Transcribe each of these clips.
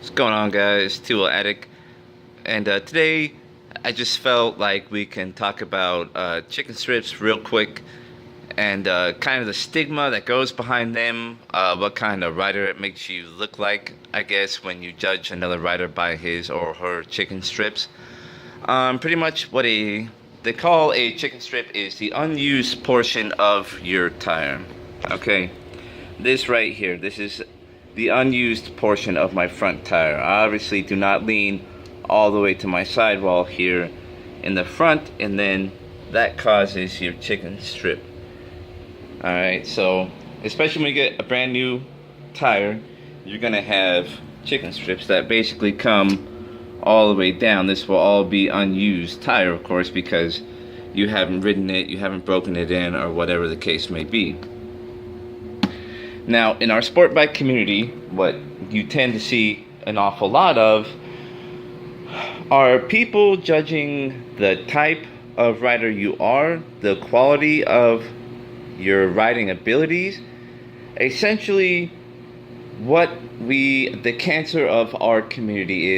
What's going on, guys? Tool Addict, and today I just felt like we can talk about chicken strips real quick and kind of the stigma that goes behind them, what kind of rider it makes you look like, I guess, when you judge another rider by his or her chicken strips. Pretty much what they call a chicken strip is the unused portion of your tire. Okay, this right here, this is the unused portion of my front tire. I obviously do not lean all the way to my sidewall here in the front, and then that causes your chicken strip. Alright, so especially when you get a brand new tire, you're gonna have chicken strips that basically come all the way down. This will all be unused tire, of course, because you haven't ridden it, you haven't broken it in, or whatever the case may be. Now, in our sport bike community, what you tend to see an awful lot of are people judging the type of rider you are, the quality of your riding abilities. Essentially, what the cancer of our community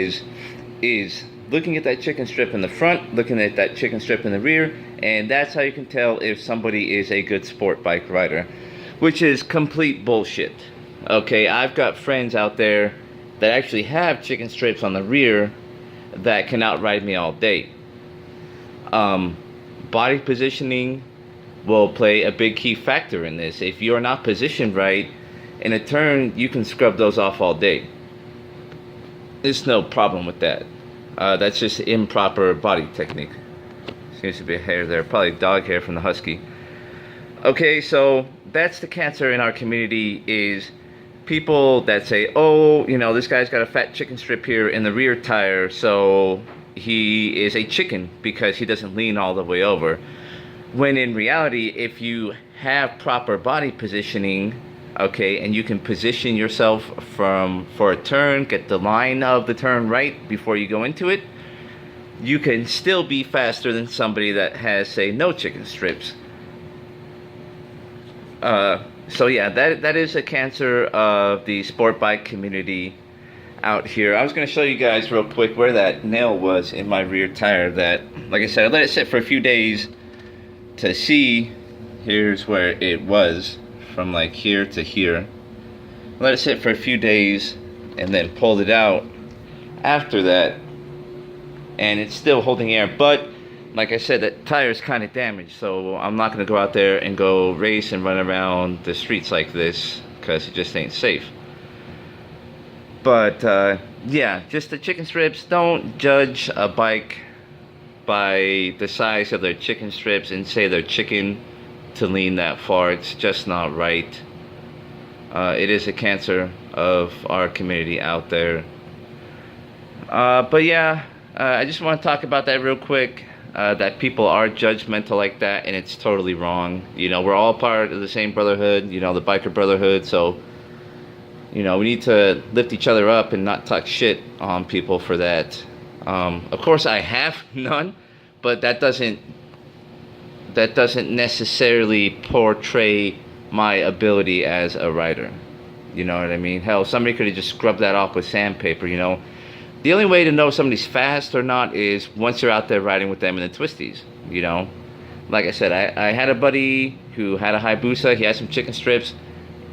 is looking at that chicken strip in the front, looking at that chicken strip in the rear, and that's how you can tell if somebody is a good sport bike rider. Which is complete bullshit. Okay, I've got friends out there that actually have chicken strips on the rear that can outride me all day. Body positioning will play a big key factor in this. If you're not positioned right in a turn, you can scrub those off all day. There's no problem with that. That's just improper body technique. Seems to be a hair there, probably dog hair from the husky. Okay, so that's the cancer in our community, is people that say, oh, you know, this guy's got a fat chicken strip here in the rear tire, so he is a chicken because he doesn't lean all the way over. When in reality, if you have proper body positioning, okay, and you can position yourself for a turn, get the line of the turn right before you go into it, you can still be faster than somebody that has, say, no chicken strips. So yeah, that is a cancer of the sport bike community out here. I was going to show you guys real quick where that nail was in my rear tire that, like I said, I let it sit for a few days to see. Here's where it was, from like here to here. Let it sit for a few days and then pulled it out after that, and it's still holding air, but like I said, that tire is kind of damaged, so I'm not going to go out there and go race and run around the streets like this, because it just ain't safe. But yeah, just the chicken strips. Don't judge a bike by the size of their chicken strips and say they're chicken to lean that far. It's just not right. It is a cancer of our community out there. But yeah, I just want to talk about that real quick. That people are judgmental like that, and it's totally wrong. You know, we're all part of the same brotherhood, you know, the biker brotherhood, so, you know, we need to lift each other up and not talk shit on people for that. Of course, I have none, but that doesn't necessarily portray my ability as a rider. You know what I mean? Hell, somebody could have just scrubbed that off with sandpaper, you know. The only way to know if somebody's fast or not is once you're out there riding with them in the twisties, you know. Like I said, I had a buddy who had a Hayabusa. He had some chicken strips,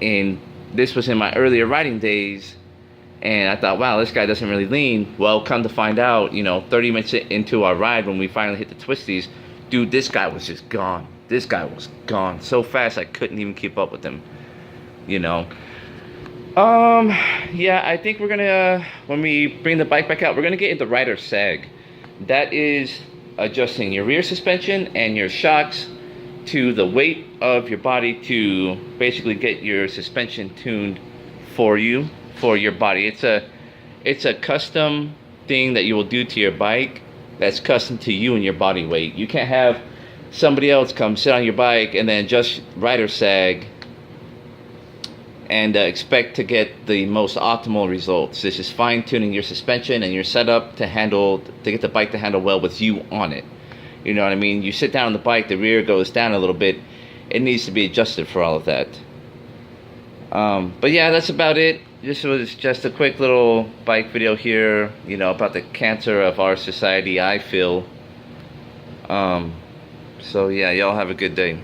and this was in my earlier riding days, and I thought, wow, this guy doesn't really lean. Well, come to find out, you know, 30 minutes into our ride when we finally hit the twisties, dude, this guy was just gone. This guy was gone so fast I couldn't even keep up with him, you know. Yeah, I think we're gonna, when we bring the bike back out, we're gonna get into rider sag. That is adjusting your rear suspension and your shocks to the weight of your body to basically get your suspension tuned for you, for your body. It's a custom thing that you will do to your bike that's custom to you and your body weight. You can't have somebody else come sit on your bike and then adjust rider sag and expect to get the most optimal results. This is fine-tuning your suspension and your setup to get the bike to handle well with you on it. You know what I mean? You sit down on the bike, the rear goes down a little bit. It needs to be adjusted for all of that. But yeah, that's about it. this was just a quick little bike video here, you know, about the cancer of our society, I feel. So yeah, y'all have a good day.